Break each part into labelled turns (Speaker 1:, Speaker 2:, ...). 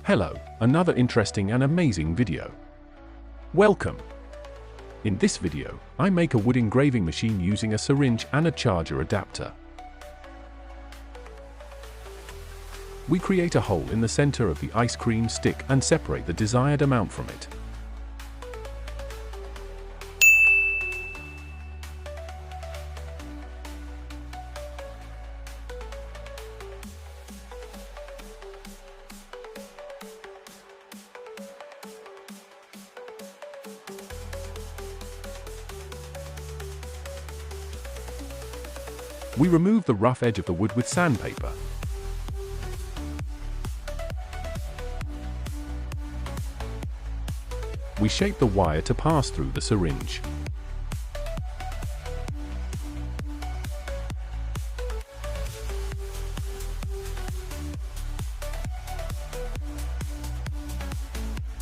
Speaker 1: Hello, another interesting and amazing video. Welcome! In this video, I make a wood engraving machine using a syringe and a charger adapter. We create a hole in the center of the ice cream stick and separate the desired amount from it. We remove the rough edge of the wood with sandpaper. We shape the wire to pass through the syringe.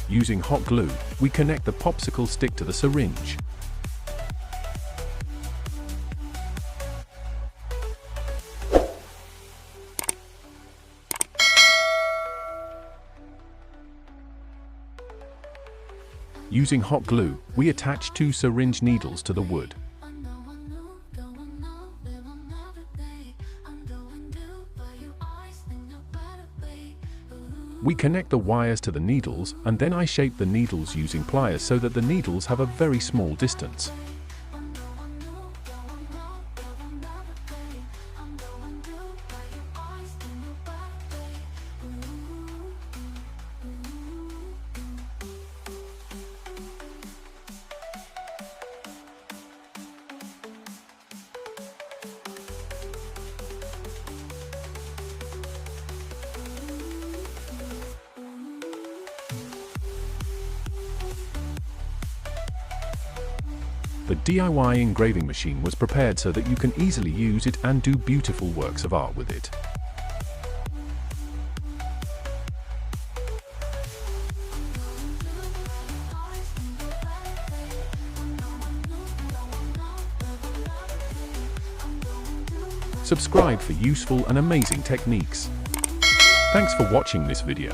Speaker 1: Using hot glue, we connect the popsicle stick to the syringe. Using hot glue, we attach two syringe needles to the wood. We connect the wires to the needles, and then I shape the needles using pliers so that the needles have a very small distance. The DIY engraving machine was prepared so that you can easily use it and do beautiful works of art with it. Subscribe for useful and amazing techniques. Thanks for watching this video.